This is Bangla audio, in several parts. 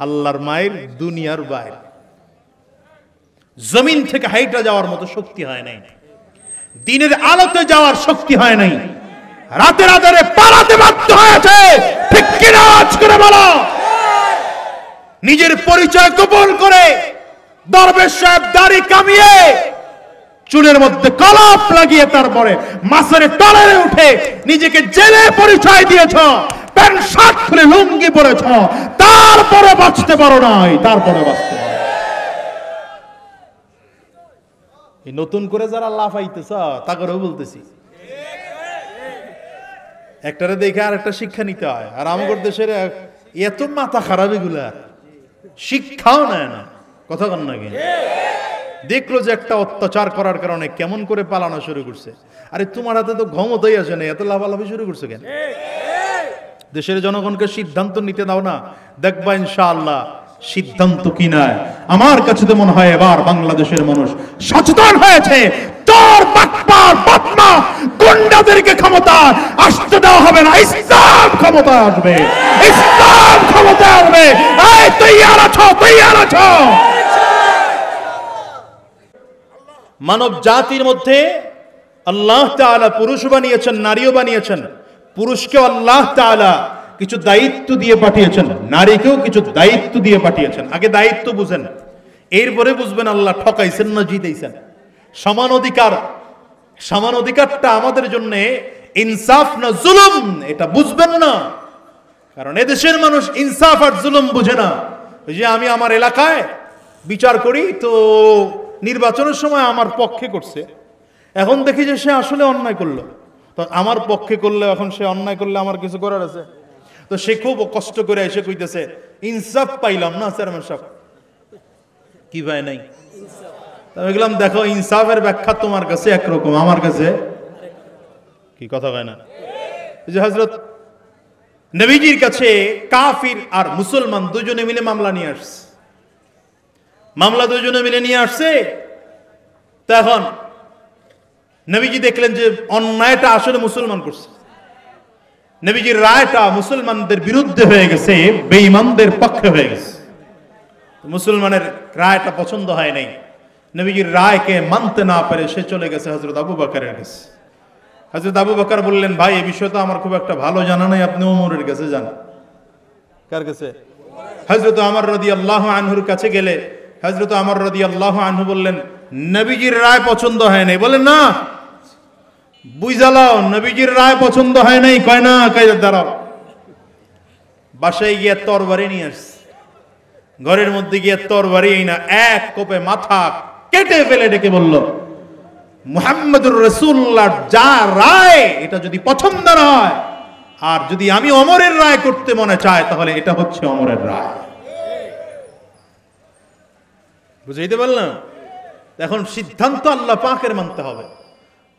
আল্লাহর মায়ের দুনিয়ার বাইরে, জমিন থেকে হাইটা যাওয়ার মতো শক্তি হয় নাই, দিনের আলোতে যাওয়ার শক্তি হয় নাই, রাতের আধারে পালাতে বাধ্য হয়েছে। ঠিক কিনা আওয়াজ করে বলো। নিজের পরিচয় গোপন করে দরবেশ সাহেব দাড়ি কামিয়ে চুলের মধ্যে কলপ লাগিয়ে তারপরে মাছের টলারে উঠে নিজেকে জেলে পরিচয় দিয়েছ, প্যান্ট শার্ট খুলে লুঙ্গি পরেছ, তারপরে বাঁচতে পারো নাই, তারপরে বাঁচতে পারো। এই নতুন করে যারা লাফাইতেছ তাকেও বলতেছি, একটারে দেখে আর একটা শিক্ষা নিতে হয়। আর আমাদের দেশের এত মাথা খারাপ, এগুলা শিক্ষাও নেয় না, কথা কন নাকি? দেখলো যে একটা অত্যাচার করার কারণে কেমন করে পালানো শুরু করছে। আরে তোমার হাতে তো ক্ষমতাই আসে না, এত লাফালাফি শুরু করছে কেন? দেশের জনগণকে সিদ্ধান্ত নিতে দাও না, দেখবা ইনশাআল্লাহ সিদ্ধান্ত কি নয়। আমার কাছে তো মনে হয় এবার বাংলাদেশের মানুষ সচেতন হয়েছে। তোর বাটপার বদমা গুন্ডাদেরকে ক্ষমতা আসতে দেওয়া হবে না, ইসলাম ক্ষমতা আসবে, ইসলাম ক্ষমতা আসবে। এই তৈয়ার আছো, তৈয়ার আছো। মানব জাতির মধ্যে আল্লাহ তাআলা পুরুষ বানিয়েছেন, নারীও বানিয়েছেন। পুরুষকে আল্লাহ তাআলা কিছু দায়িত্ব দিয়ে পাঠিয়েছেন, নারীকেও কিছু দায়িত্ব দিয়ে পাঠিয়েছেন। আগে দায়িত্ব বুঝেন, এরপরে বুঝবেন আল্লাহ ঠকাইছেন না জিতাইছেন। সমান অধিকার, সমান অধিকারটা আমাদের জন্য ইনসাফ না জুলুম, এটা বুঝবেন না। কারণ এদেশের মানুষ ইনসাফ আর জুলুম বুঝে না। ওই যে আমি আমার এলাকায় বিচার করি, তো নির্বাচনের সময় আমার পক্ষে করছে, এখন দেখি যে সে আসলে অন্যায় করলো, তো আমার পক্ষে করলে এখন সে অন্যায় করলে আমার কিছু করার আছে? তো সে খুব কষ্ট করে এসে কইতেছে ইনসাফ পাইলাম না চেয়ারম্যান সাহেব। কি ভাই নাই? আমি বললাম দেখো, ইনসাফের ব্যাখ্যা তোমার কাছে একরকম, আমার কাছে কি কথা হয় না? যে হযরত নবীজির কাছে কাফির আর মুসলমান দুজনে মিলে মামলা নিয়ে আসছে, মামলা দুজনে মিলে নিয়ে আসছে। তখন নবীজি দেখলেন যে অন্যায়টা আসলে মুসলমান করছে, নবীজির রায়টা মুসলমানদের বিরুদ্ধে হয়ে গেছে, বেঈমানদের পক্ষে হয়ে গেছে। মুসলমানের রায়টা পছন্দ হয় নাই, নবীজির রায়কে মানতে না পেরে সে চলে গেছে হযরত আবু বকরের কাছে। হযরত আবু বকর বললেন, ভাই এই বিষয় তো আমার খুব একটা ভালো জানা নাই, আপনি ওমরের কাছে যান। কার কাছে? হযরত ওমর রাদিয়াল্লাহু আনহুর কাছে গেলে হযরত ওমর রাদিয়াল্লাহু আনহু বললেন, নবীজির রায় পছন্দ হয় নাই। বলেন না, বুঝালাও নবীজির রায় পছন্দ হয় নাই। কয় না, কয় দাঁড়াও। বাসায় গিয়ে তরবারি নিয়ে আসছে, ঘরের মধ্যে গিয়ে তরবারি না এক কোপে মাথা কেটে ফেলে ডেকে বলল, মুহাম্মদুর রাসূলুল্লাহ যা রায় এটা যদি পছন্দ না হয়, আর যদি আমি ওমরের রায় করতে মনে চায়, তাহলে এটা হচ্ছে ওমরের রায়। বুঝাইতে পারলাম? এখন সিদ্ধান্ত আল্লাহ পাকের মানতে হবে।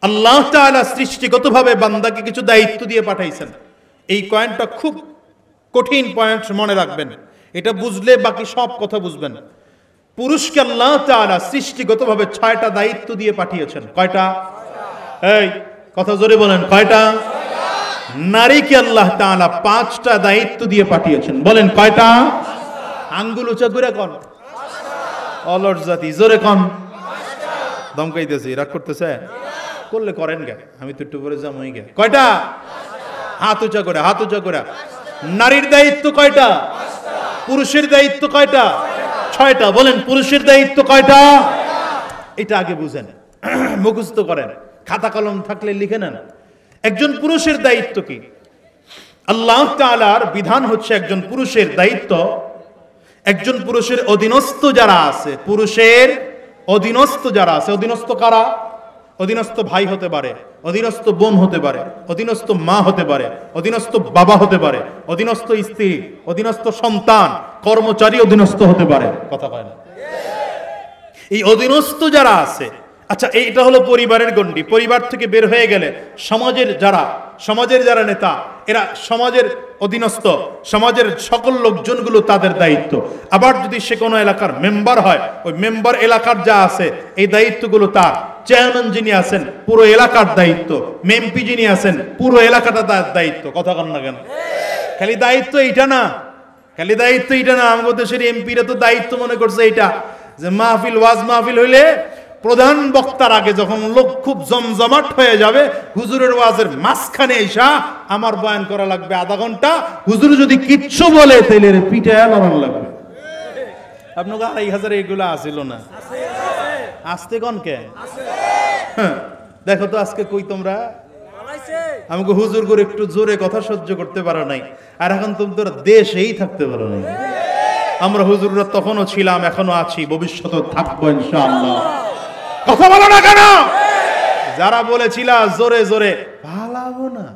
আল্লাহ তাআলা সৃষ্টিগতভাবে বান্দাকে কিছু দায়িত্ব দিয়ে পাঠাইছেন। এই পয়েন্টটা খুব কঠিন পয়েন্ট, মনে রাখবেন। এটা বুঝলে বাকি সব কথা বুঝবেন। পুরুষকে আল্লাহ তাআলা সৃষ্টিগতভাবে 6টা দায়িত্ব দিয়ে পাঠিয়েছেন। কয়টা? এই কথা জোরে বলেন, কয়টা? নারীকে আল্লাহ তাআলা 5টা দায়িত্ব দিয়ে পাঠিয়েছেন। বলেন কয়টা? আঙ্গুল উঁচা করে কন, অলস জাতি, জোরে কন। দমকাইতেছি, রাগ করতেছে? করলে করেন গে, আমি তো একটু পরে যাবই গে। কয়টা? হাত উঁচা করে, হাত উঁচা করে। নারীর দায়িত্ব কয়টা? পুরুষের দায়িত্ব কয়টা? 6টা। বলেন পুরুষের দায়িত্ব কয়টা? এটা আগে বুঝেন, মুখস্থ করেন, খাতা কলম থাকলে লিখে নেন। একজন পুরুষের দায়িত্ব কি? আল্লাহ তাআলার বিধান হচ্ছে একজন পুরুষের দায়িত্ব, একজন পুরুষের অধীনস্থ যারা আছে, পুরুষের অধীনস্থ যারা আছে, অধীনস্থ কারা? অধীনস্থ ভাই হতে পারে, অধীনস্থ বোন হতে পারে, অধীনস্থ মা হতে পারে, অধীনস্থ বাবা হতে পারে, অধীনস্থ স্ত্রী, অধীনস্থ সন্তান, কর্মচারী অধীনস্থ হতে পারে। কথা হয় না? এই অধীনস্থ যারা আছে, আচ্ছা এইটা হলো পরিবারের গণ্ডি। পরিবার থেকে বের হয়ে গেলে সমাজের যারা নেতা, এরা সমাজের অধীনস্থ, সমাজের সকল লোকজনগুলো তাদের দায়িত্ব। আবার যদি সে কোনো এলাকার মেম্বার হয়, ওই মেম্বার এলাকার যা আছে এই দায়িত্বগুলো তার। চেয়ারম্যান যিনি আছেন পুরো এলাকার দায়িত্ব, এমপি যিনি আছেন পুরো এলাকাটা তার দায়িত্ব। কথা কন না কেন? খালি দায়িত্ব এইটা না, খালি দায়িত্ব এটা না, আমাদের দেশের এমপিরা তো দায়িত্ব মনে করছে এটা যে মাহফিল, ওয়াজ মাহফিল হইলে প্রধান বক্তার আগে যখন লোক খুব জমজমাট হয়ে যাবে, হুজুরের ওয়াজের মাঝখানে এসা আমার বয়ান করা লাগবে আধা ঘন্টা, হুজুর যদি কিচ্ছু বলে তাহলে পিঠে লড়ানো লাগবে। আপনাকে 2500 এগুলো আসিল না, আসতে কন কে দেখো তো আজকে কই তোমরা, আমাকে হুজুর করে একটু জোরে কথা সহ্য করতে পারো নাই, আর এখন তোমরা দেশেই থাকতে পারো নাই। আমরা হুজুররা তখনও ছিলাম, এখনো আছি, ভবিষ্যতে থাকবো ইনশাআল্লাহ। কথা বলো না কেন? যারা বলেছিল জোরে জোরে পালাবো না,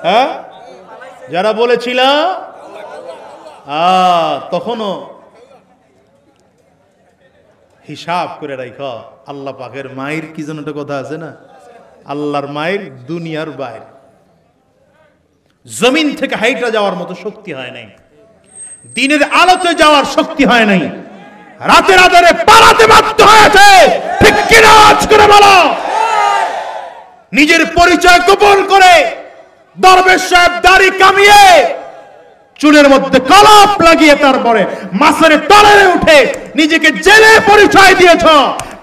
হ্যাঁ যারা বলেছিল তখনও হিসাব করে রাখ। আল্লাহ পাকের মায়ের কি যেন একটা কথা আছে না, আল্লাহর মায়ের দুনিয়ার বাইরে, জমিন থেকে হাইটা যাওয়ার মতো শক্তি হয় নাই, দিনের আলোতে যাওয়ার শক্তি হয় নাই, রাতের আধারে পালাতে বাধ্য হয়েছে। ঠিক কিনা আজ করে বলো? নিজের পরিচয় গোপন করে দরবেশ সাহেব দাড়ি কামিয়ে চুলের মধ্যে কলপ লাগিয়ে তারপরে মাছের তলে উঠে নিজেকে জেলে পরিচয় দিয়েছ,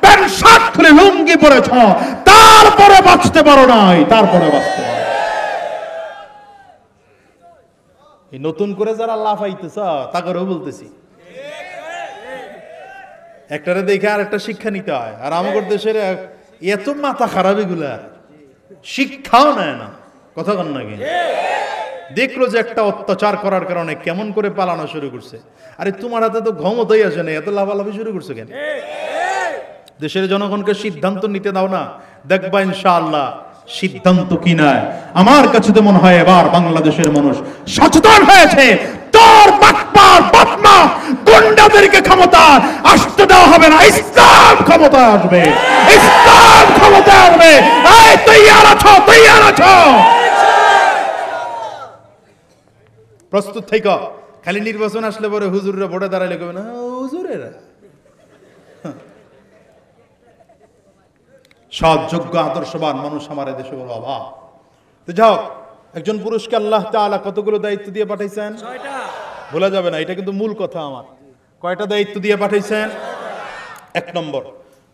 প্যান্ট শার্ট খুলে লুঙ্গি পরেছ, তারপরে বাঁচতে পারো নাই, তারপরে বাঁচতে পারো। এই নতুন করে যারা লাফাইতেছ তাকেও বলতেছি, একটারে দেখে আর একটা শিক্ষা নিতে হয়। আর আমাদের দেশের এত মাথা খারাপ, এগুলা শিক্ষাও নেয় না, কথা কন নাকি? দেখলো যে একটা অত্যাচার করার কারণে কেমন করে পালানো শুরু করছে। আরে তোমার হাতে তো ক্ষমতাই আসে না, এত লাফালাফি শুরু করছে কেন? দেশের জনগণকে সিদ্ধান্ত নিতে দাও না, দেখবা ইনশাআল্লাহ সিদ্ধান্ত কি নয়। আমার কাছে তো মনে হয় এবার বাংলাদেশের মানুষ সচেতন হয়েছে। তোর বাটপার বদমা গুন্ডাদেরকে ক্ষমতা আসতে দেওয়া হবে না, ইসলাম ক্ষমতা আসবে, ইসলাম ক্ষমতা আসবে। এই তৈয়ার আছো, তৈয়ার আছো, প্রস্তুত থেকো। খালি নির্বাচন আসলে পরে হুজুররা ভোটে দাঁড়াইলে কবে না হুজুরেরা, সৎ যোগ্য আদর্শবান মানুষ আমার দেশে বড় অভাব। তো যাও, একজন পুরুষকে আল্লাহ তাআলা কতগুলো দায়িত্ব দিয়ে পাঠাইছেন? 6টা। ভোলা যাবে না, এটা কিন্তু মূল কথা আমার। কয়টা দায়িত্ব দিয়ে পাঠাইছেন? 1 নম্বর,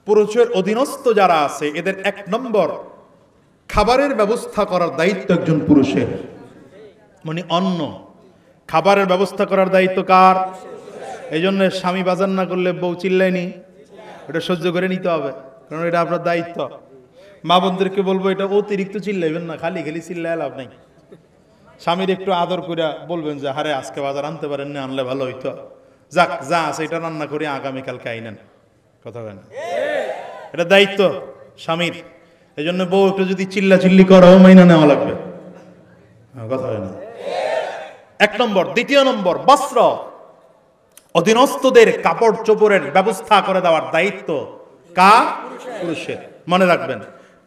পুরুষের অধীনস্থ যারা আছে এদের 1 নম্বর খাবারের ব্যবস্থা করার দায়িত্ব একজন পুরুষের। মানে অন্ন খাবারের ব্যবস্থা করার দায়িত্ব কার? এই জন্য স্বামী বাজার না করলে বউ চিল্লায়নি, এটা সহ্য করে নিতে হবে, কারণ এটা আপনার দায়িত্ব। মা বোনদেরকে বলবো এটা অতিরিক্ত চিল্লাইবেন না, খালি খালি চিল্লায় লাভ নাই। স্বামীর একটু আদর করে বলবেন যে হারে আজকে বাজার আনতে পারেন না, আনলে ভালো হইতো, যাক যা আছে এটা রান্না করে আগামীকালকে আইনেন। কথা বলেন, এটা দায়িত্ব স্বামীর। এই জন্য বউ একটু যদি চিল্লা চিল্লি করো মাইনা নেওয়া লাগবে, কথা হয় না। 1 নম্বর। 2 নম্বর, বস্ত্র, অধীনস্থদের কাপড় চোপড়ের ব্যবস্থা করে দেওয়ার দায়িত্ব কার? পুরুষের, মনে রাখবেন।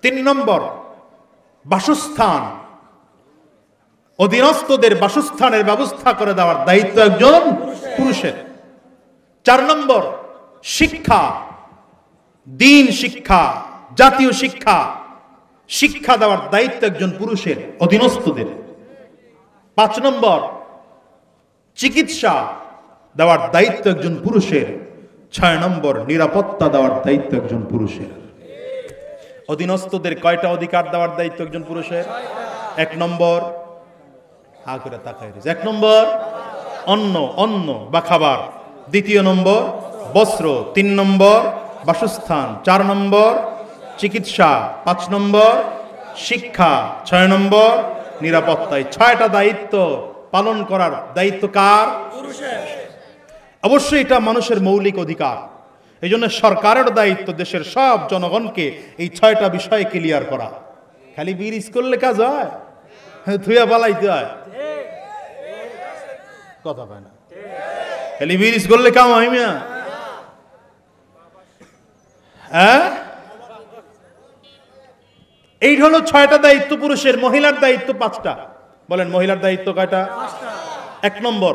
3 নম্বর, বাসস্থান, অধীনস্থদের বাসস্থানের ব্যবস্থা করে দেওয়ার দায়িত্ব একজন পুরুষের। 4 নম্বর, শিক্ষা, দ্বীন শিক্ষা, জাতীয় শিক্ষা, শিক্ষা দেওয়ার দায়িত্ব একজন পুরুষের, অধীনস্থদের। 5 নম্বর, চিকিৎসা দেওয়ার দায়িত্ব একজন পুরুষের। 6 নম্বর, নিরাপত্তা দেওয়ার দায়িত্ব একজন পুরুষের। অধীনস্থদের কয়টা অধিকার দেওয়ার দায়িত্ব একজন পুরুষের? 1 নম্বর, হা করে তাকায়, 1 নম্বর অন্ন, অন্ন বা খাবার। 2 নম্বর বস্ত্র। 3 নম্বর বাসস্থান। 4 নম্বর চিকিৎসা। 5 নম্বর শিক্ষা। 6 নম্বর নিরাপত্তা। 6টা দায়িত্ব পালন করার দায়িত্ব কার? পুরুষের। অবশ্যই এটা মানুষের মৌলিক অধিকার। এই জন্য সরকারের দায়িত্ব দেশের সব জনগণকে এই 6টা বিষয় ক্লিয়ার করা। খালি ব্রিজ করলে কাজ হয়? ধুয়া পালাইতে হয়, কথা পায় না। খালি ব্রিজ করলে কাম হয় মিয়া? হ্যাঁ, এই হলো 6টা দায়িত্ব পুরুষের। মহিলার দায়িত্ব 5টা। বলেন মহিলার দায়িত্ব কয়টা? 1 নম্বর,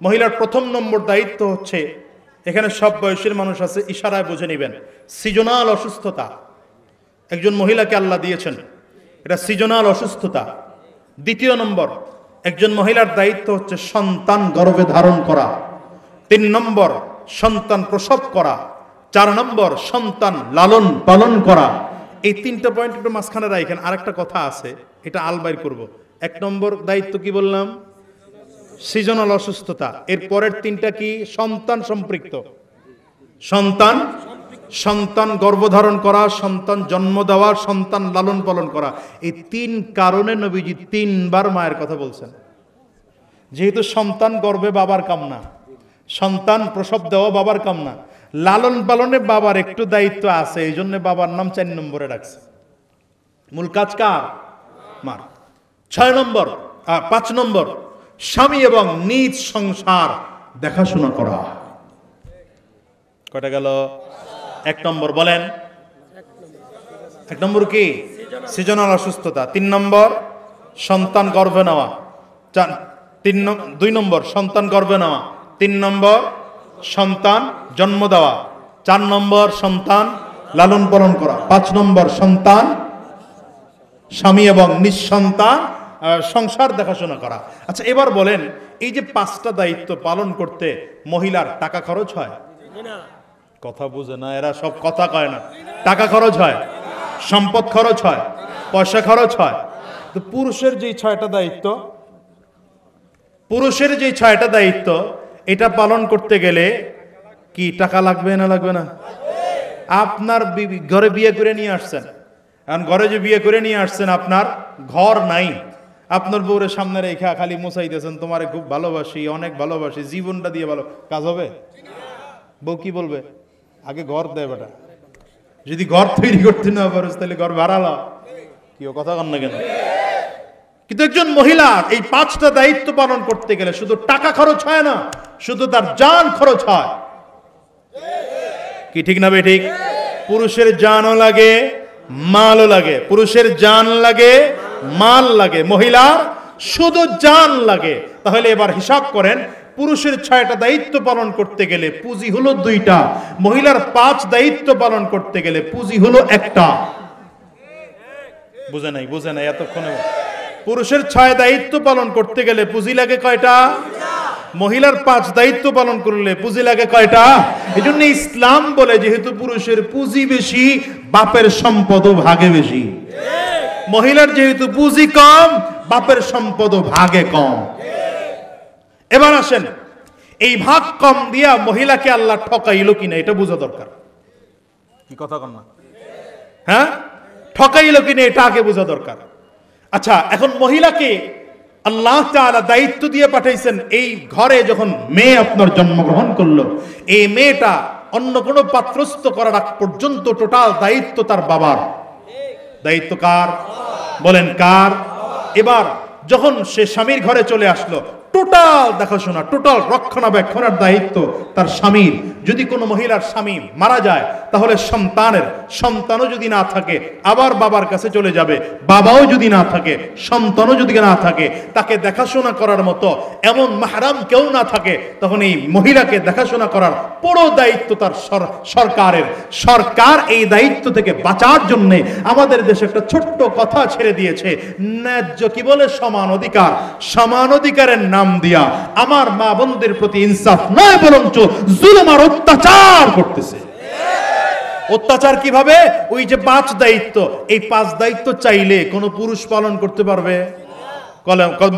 মহিলার 1ম নম্বর দায়িত্ব হচ্ছে, এখানে সব বয়সের মানুষ আছে, ইশারায় বুঝে নেবেন, সিজনাল অসুস্থতা একজন মহিলাকে আল্লাহ দিয়েছেন, এটা সিজনাল অসুস্থতা। 2 নম্বর, একজন মহিলার দায়িত্ব হচ্ছে সন্তান গর্ভে ধারণ করা, 3 নম্বর সন্তান প্রসব করা, 4 নম্বর সন্তান লালন পালন করা। এই 3টা পয়েন্ট একটু মাঝখানে রাখেন। আরেকটা কথা আছে, এটা আলবাইর করব। 1 নম্বর দায়িত্ব কি বললাম? সিজনাল অসুস্থতা। এর পরের 3টা কি? সন্তান সম্পৃক্ত। সন্তান গর্ভধারণ করা, সন্তান জন্ম দেওয়া, সন্তান লালন পালন করা। এই 3 কারণে নবীজি 3 বার মায়ের কথা বলছেন। যেহেতু সন্তান গর্ভে বাবার কাম না, সন্তান প্রসব দেওয়া বাবার কাম না, লালন পালনে বাবার একটু দায়িত্ব আছে, এই জন্য বাবার নাম 4 নম্বরে রাখছে। মূল কাজ কার? মার। 5 নম্বর স্বামী এবং নিজ সংসার দেখাশোনা করা। কয়টা গেল? 1 নম্বর বলেন। 1 নম্বর কি? সিজনাল অসুস্থতা। 3 নম্বর সন্তান গর্ভে নেওয়া। 2 নম্বর সন্তান গর্ভে নেওয়া। 3 নম্বর সন্তান জন্ম দেওয়া। 4 নম্বর সন্তান লালন পালন করা। 5 নম্বর সন্তান স্বামী এবং নিঃসন্তান সংসার দেখাশোনা করা। আচ্ছা, এবার বলেন, এই যে 5টা দায়িত্ব পালন করতে মহিলার টাকা খরচ হয়? কথা বুঝে না এরা, সব কথা কয় না। টাকা খরচ হয়, সম্পদ খরচ হয়, পয়সা খরচ হয়। তো পুরুষের যে 6টা দায়িত্ব, এটা পালন করতে গেলে কি টাকা লাগবে না লাগবে না? আপনার ঘরে বিয়ে করে নিয়ে আসছেন, কারণ ঘরে যে বিয়ে করে নিয়ে আসছেন আপনার ঘর নাই, আপনার বউরের সামনে রেখা খালি মুছাইতেছেন, তোমারে খুব ভালোবাসি, অনেক ভালোবাসি, জীবনটা দিয়ে ভালো। কাজ হবে? বউ কি বলবে? আগে ঘর দেয় বেটা। যদি ঘর তৈরি করতে না পারো তাহলে ঘর ভাড়া লাও। কি কথা কন না কেন? কিন্তু একজন মহিলার এই 5টা দায়িত্ব পালন করতে গেলে শুধু টাকা খরচ হয় না, শুধু তার জান খরচ হয়। কি ঠিক না বেঠিক? পুরুষের জানও লাগে, মালও লাগে। পুরুষের জান লাগে, মাল লাগে, মহিলার শুধু জান লাগে। তাহলে এবার হিসাব করেন, পুরুষের 6টা দায়িত্ব পালন করতে গেলে পুঁজি হলো 2টা, মহিলার 5 দায়িত্ব পালন করতে গেলে পুঁজি হলো 1টা। বুঝে নাই এতক্ষণে? পুরুষের 6 দায়িত্ব পালন করতে গেলে পুঁজি লাগে কয়টা? মহিলার 5 দায়িত্ব পালন করলে পুঁজি লাগে কয়টা? এই জন্য ইসলাম বলে, যেহেতু পুরুষের পুঁজি বেশি, বাপের সম্পদও ভাগে বেশি। মহিলার যেহেতু পুঁজি কম, বাপের সম্পদও ভাগে কম। এবার আসেন, এই ভাগ কম দিয়া মহিলাকে আল্লাহ ঠকাইলো কিনা এটা বোঝা দরকার। কি কথা কন না? হ্যাঁ, ঠকাইলো কিনা এটা আগে বোঝা দরকার। আচ্ছা, এখন মহিলাকে আল্লাহ তাআলা দায়িত্ব দিয়ে পাঠাইছেন, এই ঘরে যখন মেয়ে আপনার জন্মগ্রহণ করলো, এই মেয়েটা অন্য কোনো পাত্রস্থ করার আগ পর্যন্ত টোটাল দায়িত্ব তার বাবার। দায়িত্ব কার? বলেন কার? এবার যখন সে স্বামীর ঘরে চলে আসলো, টোটাল দেখাশোনা, টোটাল রক্ষণাবেক্ষণের দায়িত্ব তার স্বামীর। যদি কোনো মহিলার স্বামী মারা যায়, তাহলে সন্তানও যদি না থাকে আবার বাবার কাছে চলে যাবে, বাবাও যদি না থাকে, সন্তানও যদি না থাকে, তাকে দেখাশোনা করার মতো এমন মাহরাম কেউ না থাকে, তখন এই মহিলাকে দেখাশোনা করার পুরো দায়িত্ব তার সরকারের। সরকার এই দায়িত্ব থেকে বাঁচার জন্য আমাদের দেশে একটা ছোট্ট কথা ছেড়ে দিয়েছে, ন্যায্য কি বলে? সমান অধিকার। সমান অধিকারের নাম দিয়া আমার মা বোনদের প্রতি ইনসাফ নয়, বরঞ্চ জুলুম আর অত্যাচার করতেছে। অত্যাচার কিভাবে? ওই যে 5 দায়িত্ব, এই 5 দায়িত্ব চাইলে কোন পুরুষ পালন করতে পারবে?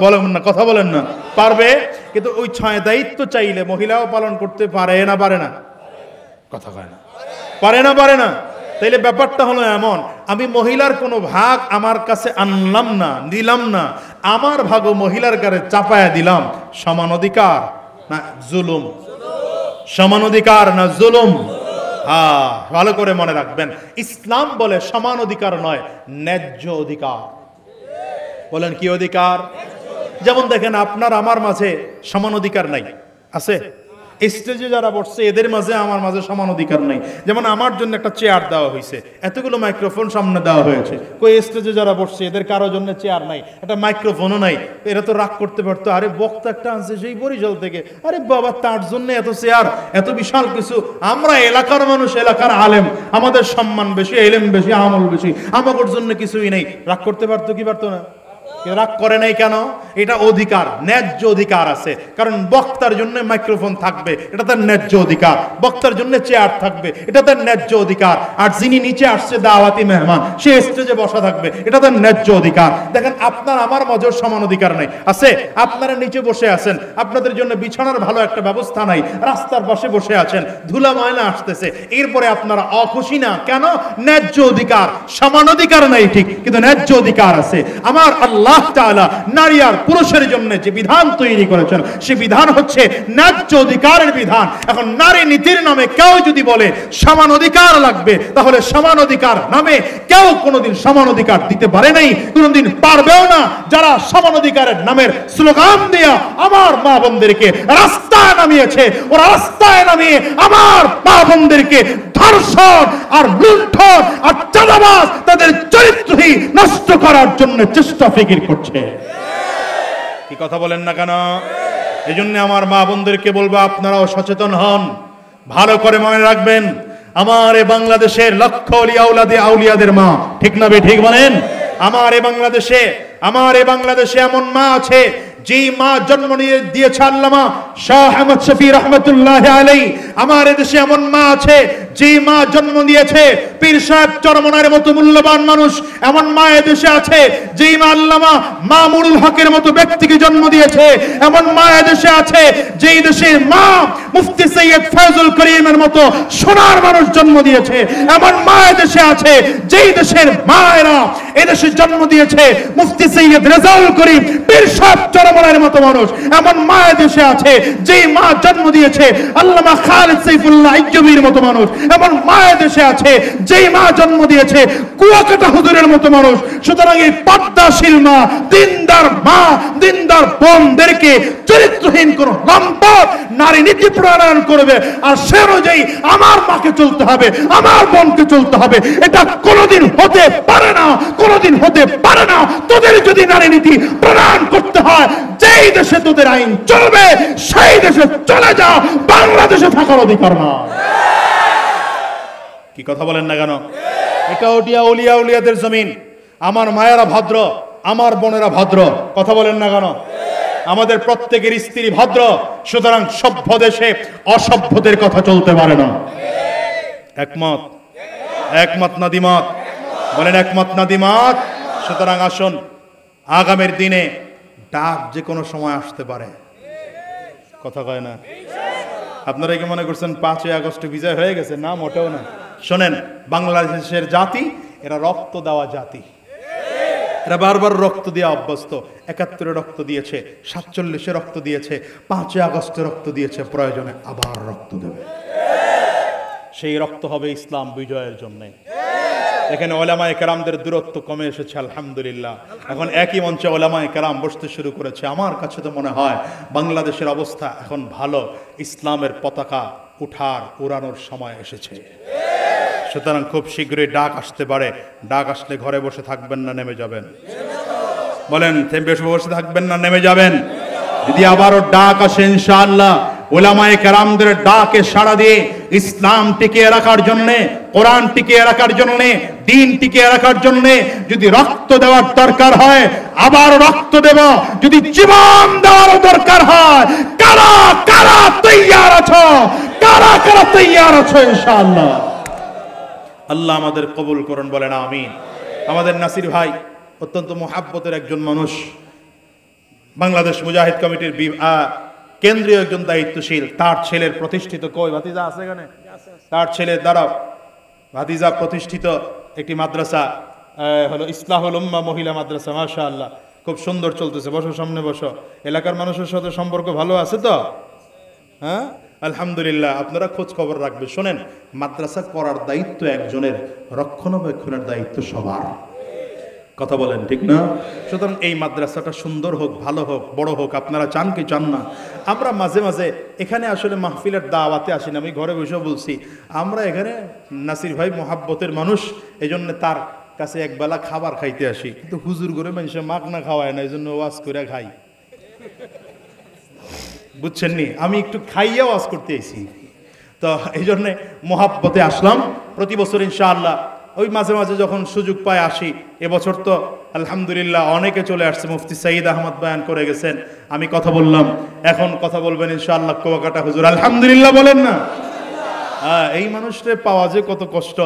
বলেন না, কথা বলেন না। পারবে, কিন্তু ওই 6 দায়িত্ব চাইলে মহিলাও পালন করতে পারে না? পারে না? কথা কয় না। পারে না। তাইলে ব্যাপারটা হলো এমন, আমি মহিলার কোনো ভাগ আমার কাছে আনলাম না, দিলাম না, আমার ভাগও মহিলার কাছে চাপায়া দিলাম। সমান অধিকার না জুলুম? সমান অধিকার না জুলুম? ভালো করে মনে রাখবেন, ইসলাম বলে সমান অধিকার নয়, ন্যায্য অধিকার। বলেন কি অধিকার? যেমন দেখেন, আপনার আমার মাঝে সমান অধিকার নাই, আছে? স্টেজে যারা বসছে এদের মাঝে আমার মাঝে সমান অধিকার নাই। যেমন আমার জন্য একটা চেয়ার দেওয়া হয়েছে, এতগুলো মাইক্রোফোন সামনে দেওয়া হয়েছে, কই স্টেজে যারা বসছে এদের কারোর জন্য চেয়ার নাই, একটা মাইক্রোফোনও নাই। এরা তো রাগ করতে পারতো, আরে বক্তা একটা আনছে সেই বরিশাল থেকে, আরে বাবা তার জন্য এত চেয়ার, এত বিশাল কিছু। আমরা এলাকার মানুষ, এলাকার আলেম, আমাদের সম্মান বেশি, এলেম বেশি, আমল বেশি, আমাদের জন্য কিছুই নেই। রাগ করতে পারতো কি পারতো না? রাগ করে নাই কেন? এটা অধিকার, ন্যায্য অধিকার আছে। কারণ বক্তার জন্য মাইক্রোফোন থাকবে, এটা তার ন্যায্য অধিকার। বক্তার জন্য চেয়ার থাকবে, এটা তার ন্যায্য অধিকার। আর যিনি নিচে আসছে দাওয়াতি মেহমান, সে স্টেজে বসা থাকবে, এটা তার ন্যায্য অধিকার। দেখেন আপনার আমার মাঝেও সমান অধিকার নাই, আছে? আপনারা নিচে বসে আছেন, আপনাদের জন্য বিছানার ভালো একটা ব্যবস্থা নাই, রাস্তার পাশে বসে আছেন, ধুলা ময়লা আসতেছে, এরপরে আপনারা অখুশি না কেন? ন্যায্য অধিকার, সমান অধিকার নাই ঠিক, কিন্তু ন্যায্য অধিকার আছে। আমার আল্লাহ তাআলা নারী আর পুরুষের জন্য যে বিধান তৈরি করেছেন, সে বিধান হচ্ছে ন্যায্য অধিকারের বিধান। এখন নারী নীতির নামে কেউ যদি বলে সমান অধিকার লাগবে, তাহলে সমান অধিকার নামে কেউ কোনোদিন সমান অধিকার দিতে পারে নাই, কোনোদিন পারবেও না। যারা সমান অধিকারের নামের স্লোগান দিয়া আমার মা বোনদেরকে রাস্তায় নামিয়েছে, ওরা রাস্তায় নামিয়ে আমার মা বোনদেরকে ধর্ষণ আর লুণ্ঠন আর চাঁদাবাজ, তাদের চরিত্রহীন নষ্ট করার জন্য চেষ্টা ফিকির করছে। কি কথা বলেন না কেন? এই জন্য আমার মা বোনদেরকে বলবো, আপনারাও সচেতন হন, ভালো করে মনে রাখবেন, আমার এই বাংলাদেশের লক্ষ আউলিয়াদের মা, ঠিক না বে ঠিক বলেন? আমার এই বাংলাদেশে এমন মা আছে, যেই মা জন্ম দিয়েছে আল্লামা শাহ আহমদ শফি রহমতুল্লাহ আলাইহি। আমার দেশে এমন মা আছে, যেই মা জন্ম দিয়েছে পীর সাহেব চরমনার মতো মূল্যবান মানুষ। এমন মা দেশে আছে, যেই মা আল্লামা মামুনুল হকের মতো ব্যক্তিকে জন্ম দিয়েছে। এমন মা দেশে আছে, যেই দেশের মা মুফতি সৈয়দ ফয়জুল করিমের মতো সোনার মানুষ জন্ম দিয়েছে। এমন মা দেশে আছে, যেই দেশের মায়েরা এদেশে জন্ম দিয়েছে মুফতি সৈয়দ রেজাউল করিম, পীর সাহেব চরমনার মতো মানুষ। এমন মা দেশে আছে, যেই মা জন্ম দিয়েছে আল্লামা খালিদ সাইফুল্লাহ আইয়ুবীর মতো মানুষ। এমন মা দেশে আছে, যেই মা জন্ম দিয়েছে কুয়াকাটা হুজুরের মতো মানুষ। সুতরাং এই পর্দাশীল মা, দিনদার বোনদেরকে চরিত্রহীন কোন লম্পট নারী নীতি প্রণয়ন করবে, আর সে অনুযায়ী আমার মাকে চলতে হবে, আমার বোনকে চলতে হবে, এটা কোনোদিন হতে পারে না, কোনোদিন হতে পারে না। তোদের যদি নারী নীতি প্রণয়ন করতে হয়, যেই দেশে তোদের আইন চলবে সেই দেশে চলে যা, বাংলাদেশে থাকার অধিকার না। কি কথা বলেন না কেন? এটা ওটিয়া উলিয়াদের জমিন। আমার মায়েরা ভদ্র, আমার বোনেরা ভদ্র, কথা বলেন না কেন? আমাদের প্রত্যেকের স্ত্রী ভদ্র, সুতরাং সভ্য দেশে অসভ্যদের কথা চলতে পারে না। একমত না দ্বিমত? বলেন একমত না দ্বিমত? সুতরাং আসুন, আগামীর দিনে ডাক যে কোনো সময় আসতে পারে, কথা কয় না? আপনারা কি মনে করছেন 5ই আগস্ট বিজয় হয়ে গেছে? না, মোটেও না। শোনেন, বাংলাদেশের জাতি এরা রক্ত দেওয়া জাতি, এরা বারবার রক্ত দিয়ে অভ্যস্ত। 71-এ রক্ত দিয়েছে, 47-এ রক্ত দিয়েছে, 5ই আগস্টে রক্ত দিয়েছে, প্রয়োজনে আবার রক্ত দেবে। সেই রক্ত হবে ইসলাম বিজয়ের জন্য। এখানে ওলামায়ে কেরামদের দূরত্ব কমে এসেছে আলহামদুলিল্লাহ। এখন একই মঞ্চে ওলামায়ে কেরাম বসতে শুরু করেছে। আমার কাছে তো মনে হয় বাংলাদেশের অবস্থা এখন ভালো, ইসলামের পতাকা উড়ানোর সময় এসেছে। সুতরাং খুব শীঘ্রই ডাক আসতে পারে। ডাক আসলে ঘরে বসে থাকবেন না, নেমে যাবেন? বলেন, বসে থাকবেন না, নেমে যাবেন? যদি আবারও ডাক আসে ইনশাআল্লাহ, ওলামায়ে কেরামদের ডাকে সাড়া দিয়ে ইসলাম টিকিয়ে রাখার জন্য, কোরআন টিকিয়ে রাখার জন্য, দ্বীন টিকিয়ে রাখার জন্য যদি রক্ত দেওয়ার দরকার হয়, আবার রক্ত দেব। যদি জীবন দেওয়ার দরকার হয়, কারা কারা তৈয়ার আছো? কারা কারা তৈয়ার আছো? ইনশাআল্লাহ আল্লাহ আমাদের কবুল করুন, বলেন আমিন। আমাদের নাসির ভাই অত্যন্ত মুহাব্বতের একজন মানুষ, বাংলাদেশ মুজাহিদ কমিটির কেন্দ্রীয় একজন দায়িত্বশীল। তার ছেলের প্রতিষ্ঠিত, কই ভাতিজা আছে এখানে? তার ছেলের দ্বারা ভাতিজা প্রতিষ্ঠিত একটি মাদ্রাসা হলো ইসলাহুল উম্মাহ মহিলা মাদ্রাসা। মাশাআল্লাহ, খুব সুন্দর চলতেছে। বসো, সামনে বসো। এলাকার মানুষের সাথে সম্পর্ক ভালো আছে তো? হ্যাঁ, আলহামদুলিল্লাহ। আপনারা খোঁজ খবর রাখবেন। শোনেন, মাদ্রাসা করার দায়িত্ব একজনের, রক্ষণাবেক্ষণের দায়িত্ব সবার, কথা বলেন ঠিক না? সুতরাং এই মাদ্রাসাটা সুন্দর হোক, ভালো হোক, বড় হোক। আপনারা চান কি চান না? আমরা মাঝে মাঝে এখানে আসলে মাহফিলের দাওয়াতে আসি না, আমি ঘরে বসে বলছি, আমরা এখানে নাসির ভাই মোহাব্বতের মানুষ, এই জন্য তার কাছে একবেলা খাবার খাইতে আসি। কিন্তু হুজুর করে মানুষের মাগ না খাওয়ায় না, এই জন্য ওয়াজ করে খাই, বুঝছেন নি? আমি একটু খাইয়া ওয়াজ করতে এসেছি, তো এই জন্যে মোহাব্বতে আসলাম। প্রতি বছর ইনশাআল্লাহ ওই মাঝে মাঝে যখন সুযোগ পায় আসি। এবছর তো আলহামদুলিল্লাহ অনেকে চলে আসছে, মুফতি সাইদ আহমদ বয়ান করে গেছেন, আমি কথা বললাম, এখন কথা বলবেন ইনশাআল্লাহ কুয়াকাটা হুজুর, আলহামদুলিল্লাহ বলেন না। এই মানুষরে পাওয়া যে কত কষ্ট,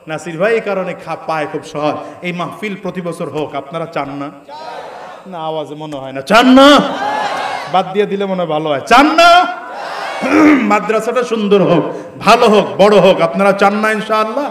নাসির ভাই এই কারণে পায় খুব সহজ। এই মাহফিল প্রতি বছর হোক, আপনারা চান না? না আওয়াজে মনে হয় না চান না, বাদ দিয়ে দিলে মনে হয় ভালো হয়। চান না মাদ্রাসাটা সুন্দর হোক, ভালো হোক, বড় হোক, আপনারা চান না ইনশাআল্লাহ?